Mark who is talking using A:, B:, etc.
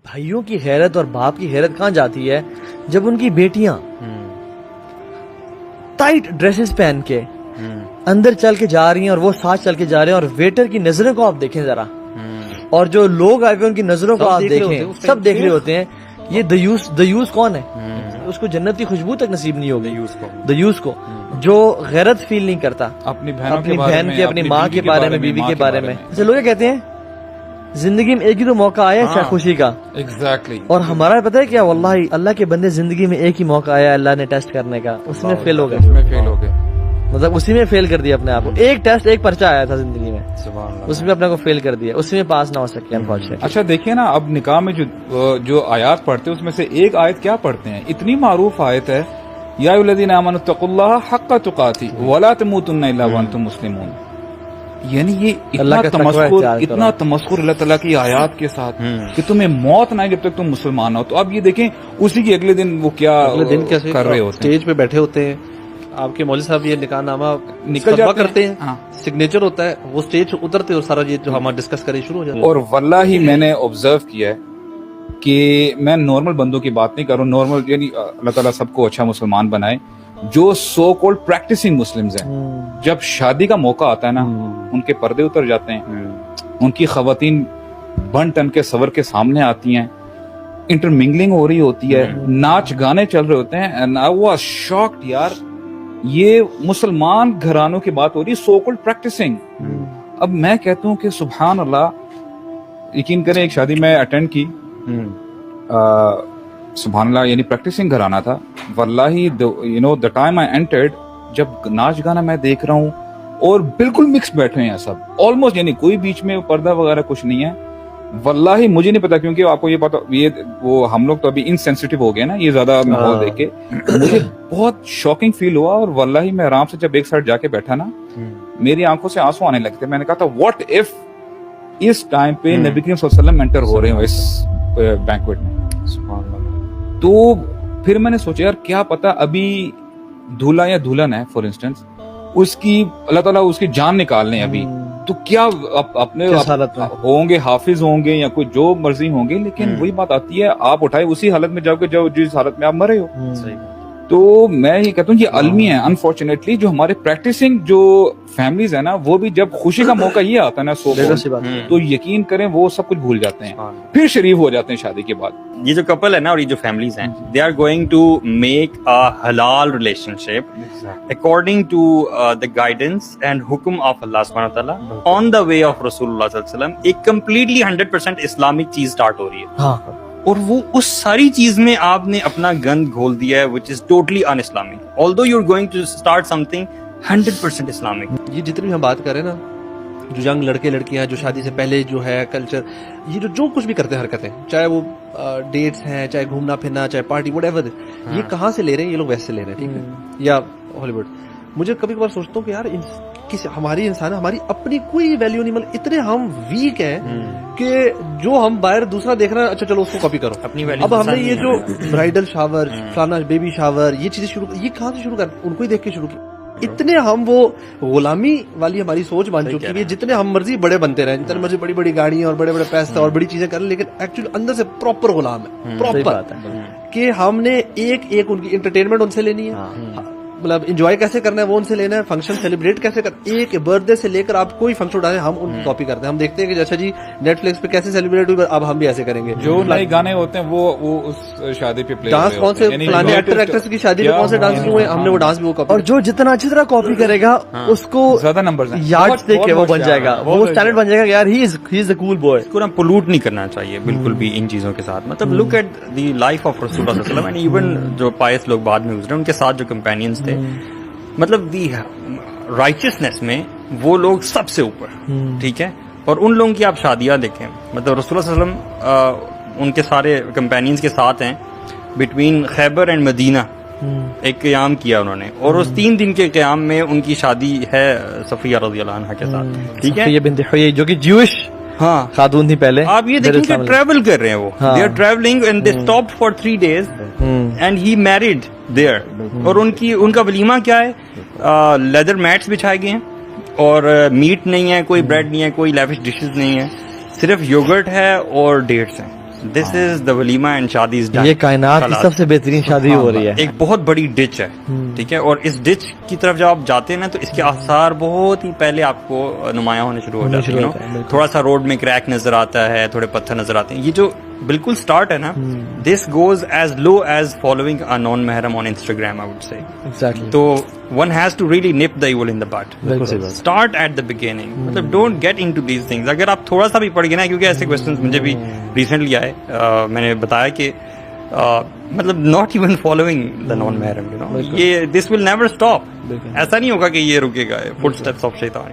A: بھائیوں کی غیرت اور باپ کی غیرت کہاں جاتی ہے جب ان کی بیٹیاں ٹائٹ ڈریسز پہن کے اندر چل کے جا رہی ہیں اور وہ ساتھ چل کے جا رہے ہیں، اور ویٹر کی نظروں کو آپ دیکھیں ذرا، اور جو لوگ آئے ہوئے ان کی نظروں کو آپ دیکھیں، سب دیکھ رہے ہوتے ہیں یہ دیوس کون ہے؟ اس کو جنت کی خوشبو تک نصیب نہیں ہوگی، دیوس کو جو غیرت فیل نہیں کرتا اپنی بہن کے، اپنی ماں کے بارے میں، بیوی کے بارے میں۔ اچھا، لوگ کیا کہتے ہیں زندگی میں ایک ہی تو موقع آیا ہے خوشی کا،
B: ایگزیکٹلی،
A: اور ہمارا پتہ ہے کیا، واللہ اللہ کے بندے زندگی میں ایک ہی موقع آیا اللہ نے ٹیسٹ کرنے کا، اس میں فیل ہو گئے، مطلب اسی میں فیل کر دیا اپنے آپ کو۔ ایک ٹیسٹ، ایک پرچہ آیا تھا زندگی میں، اس میں اپنے کو فیل کر دیا، اسی میں پاس نہ ہو سکے انفارچونیٹلی۔
B: اچھا دیکھیے نا، اب نکاح میں جو آیات پڑھتے ہیں اس میں سے ایک آیت کیا پڑھتے ہیں، اتنی معروف آیت ہے، یا ایھا الذین آمنوا اتقوا اللہ حق تقاتہ ولا تموتن الا وانتم مسلمون۔ یعنی یہ اتنا تمسخر اللہ تعالیٰ کی آیات کے ساتھ کہ تمہیں موت نہ آئے جب تک تم مسلمان ہو۔ تو اب یہ دیکھیں اسی کے اگلے دن وہ کیا کر رہے ہوتے ہیں،
C: اسٹیج پہ بیٹھے ہوتے ہیں، آپ کے مولوی صاحب یہ نکاح نامہ نکل کرتے ہیں، سگنیچر ہوتا ہے، وہ اسٹیج اترتے اور سارا یہ جو ہمارا ڈسکس کرے شروع ہو جاتا ہے۔
B: اور واللہ میں نے آبزرو کیا ہے کہ میں نارمل بندوں کی بات نہیں کر رہا ہوں، نارمل یعنی اللہ تعالیٰ سب کو اچھا مسلمان بنائے، جو سو کولڈ پریکٹسنگ مسلمز ہیں، جب شادی کا موقع آتا ہے نا ان کے پردے اتر جاتے ہیں، ان کی خواتین بن ٹن کے سور کے سامنے آتی ہیں، انٹرمنگلنگ ہو رہی ہوتی ہے، ناچ گانے چل رہے ہوتے ہیں، and I was shocked یار، یہ مسلمان گھرانوں کی بات ہو رہی ہے، سو کولڈ پریکٹسنگ۔ اب میں کہتا ہوں کہ سبحان اللہ، یقین کریں ایک شادی میں اٹینڈ کی، سبحان اللہ، یعنی پریکٹسنگ گھرانہ تھا، واللہ you know the time I entered, جب ناچ گانا میں دیکھ رہا ہوں اور بالکل مکس بیٹھے ہیں سب، آلموسٹ یعنی کوئی بیچ میں پردہ وغیرہ کچھ نہیں ہے۔ واللہ مجھے نہیں پتا، کیونکہ آپ کو یہ پتا، یہ وہ ہم لوگ تو ابھی انسینسٹیو ہو گئے نا یہ زیادہ ماحول دیکھ کے، مجھے بہت شاکنگ فیل ہوا، اور واللہ میں آرام سے جب ایک سائڈ جا کے بیٹھا نا میری آنکھوں سے آنسو آنے لگتے، میں نے کہا تھا واٹ اف اس ٹائم پہ نبی کریم صلی اللہ علیہ وسلم انٹر ہو رہے ہوں اس بینکویٹ میں۔ تو پھر میں نے سوچا یار کیا پتا ابھی دولہا یا دلہن ہے فار انسٹنس، اس کی اللہ تعالیٰ اس کی جان نکال لیں ابھی، تو کیا اپنے ہوں گے، حافظ ہوں گے یا کوئی جو مرضی ہوں گے، لیکن وہی بات آتی ہے آپ اٹھائے اسی حالت میں جاؤ گے جس حالت میں آپ مرے ہو۔ تو میں یہ کہتا ہوں یہ المی ہے انفارچونیٹلی، جو ہمارے پریکٹسنگ جو فیملیز ہیں نا، وہ بھی جب خوشی کا موقع یہ آتا ہے نا تو یقین کریں وہ سب کچھ بھول جاتے ہیں، پھر شریف ہو جاتے ہیں شادی کے بعد۔
D: یہ جو کپل ہے نا اور یہ جو فیملیز ہیں، they are going to make a حلال relationship according to the guidance and حکم آف اللہ سبحانہ تعالیٰ آن دا وے آف رسول اللہ صلی اللہ علیہ وسلم۔ ایک کمپلیٹلی 100% اسلامک چیز اسٹارٹ ہو رہی ہے، اور وہ اس ساری چیز میں آپ نے اپنا گند گھول دیا ہے which is totally un-Islamic although you're going to start something 100% Islamic۔
C: یہ جتنی بھی ہم بات کریں نا، جو ینگ لڑکے لڑکیاں جو شادی سے پہلے جو ہے کلچر، یہ جو کچھ بھی کرتے ہیں حرکتیں، چاہے وہ ڈیٹس ہیں، چاہے گھومنا پھرنا، چاہے پارٹی وٹ ایور، یہ کہاں سے لے رہے ہیں؟ یہ لوگ ویسے لے رہے ہیں، ٹھیک ہے، یا ہالی ووڈ۔ مجھے کبھی کبھار سوچتا ہوں کہ یار ہماری انسان، ہماری اپنی کوئی ویلیو نہیں، مطلب اتنے ہم ویک ہیں کہ جو ہم باہر دوسرا دیکھ رہے ہیں، اچھا چلو اس کو کاپی کرو اپنی ویلیو۔ اب ہم نے یہ جو برائڈل شاور، فلانا بیبی شاور، یہ چیزیں شروع، یہ کہاں سے شروع کر، ان کو ہی دیکھ کے شروع کی۔ اتنے ہم وہ غلامی والی ہماری سوچ بن چکی ہے، جتنے ہم مرضی بڑے بنتے رہے، جتنے مرضی بڑی بڑی گاڑیاں اور بڑے بڑے پیسے اور بڑی چیزیں کریں، لیکن ایکچولی اندر سے پراپر غلام ہے، پراپر، کہ ہم نے ایک ان کی انٹرٹینمنٹ ان سے لینی ہے، مطلب انجوائے کیسے کرنا ہے وہ ان سے لینا ہے، فنکشن سیلیبریٹ کیسے کرنا، ایک برتھ ڈے سے لے کر آپ کوئی فنکشن اٹھا رہے ہیں ہم ان کی کاپی کرتے ہیں۔ ہم دیکھتے ہیں کہ اچھا جی نیٹ فلکس پہ کیسے سیلیبریٹ ہوئی، اب ہم بھی ایسے کریں گے، جو
B: نئے گانے ہوتے ہیں وہ اس شادی پہ پلے
C: ڈانس کون سے فلانے ایکٹر ایکٹریس کی شادی میں کون سے ڈانس ہوئے، ہم نے وہ ڈانس بھی وہ کاپی،
A: اور جو جتنا اچھی طرح کاپی کرے گا اس کو
B: زیادہ نمبر
A: یارڈ دیکھ کے وہ بن جائے گا، وہ اسٹینڈرڈ بن جائے گا، یار ہی از اے کول بوائے۔
D: اس کو نا پولوٹ نہیں کرنا چاہیے بالکل بھی ان چیزوں کے ساتھ، مطلب look at the life of رسول اللہ صلی اللہ علیہ وسلم، اینڈ ایون جو پائس لوگ بعد میں گزرے ان کے ساتھ جو کمپینینز تھے، مطلب دی رائچسنس میں وہ لوگ سب سے اوپر، ٹھیک ہے۔ اور ان لوگوں کی آپ شادیاں دیکھیں، مطلب رسول اللہ صلی اللہ علیہ وسلم ان کے سارے کمپینینز کے ساتھ ہیں، بٹوین خیبر اینڈ مدینہ ایک قیام کیا انہوں نے، اور اس 3 دن کے قیام میں ان کی شادی ہے صفیہ رضی اللہ عنہا کے ساتھ، ٹھیک ہے،
A: یہ بنت حیی جو کہ جیوش خاتون تھی پہلے۔
D: آپ یہ دیکھیں کہ ٹریول کر رہے ہیں، وہ they are travelling and they stopped for 3 days and he married there, اور ان کا ولیمہ کیا ہے، لیدر میٹس بچھائے گئے ہیں، اور میٹ نہیں ہے، کوئی بریڈ نہیں ہے، کوئی لیوش ڈشز نہیں ہے، صرف یوگرٹ ہے اور ڈیٹس ہیں، دس از دا ولیمہ اینڈ شادیز
A: یہ کائنات کی سب سے بہترین شادی ہو رہی ہے.
D: ایک بہت بڑی ڈچ ہے, ٹھیک ہے, اور اس ڈچ کی طرف جب آپ جاتے ہیں نا تو اس کے آثار بہت ہی پہلے آپ کو نمایاں ہونے شروع ہو جاتے ہیں. تھوڑا سا روڈ میں کریک نظر آتا ہے, تھوڑے پتھر نظر آتے ہیں. یہ جو بالکل سٹارٹ ہے نا, this goes as low as following a non محرم on Instagram, I would say.
A: Exactly.
D: تو one has to really nip the evil in the bud. Start at the beginning, مطلب don't get into these things. اگر آپ تھوڑا سا بھی پڑھ گئے نا, کیونکہ ایسے کوسچنس مجھے بھی ریسنٹلی آئے, میں نے بتایا کہ مطلب not even following the non محرم, یہ دس ول نیور اسٹاپ. ایسا نہیں ہوگا کہ یہ رکے گا. فٹ اسٹیپس آف شیطان.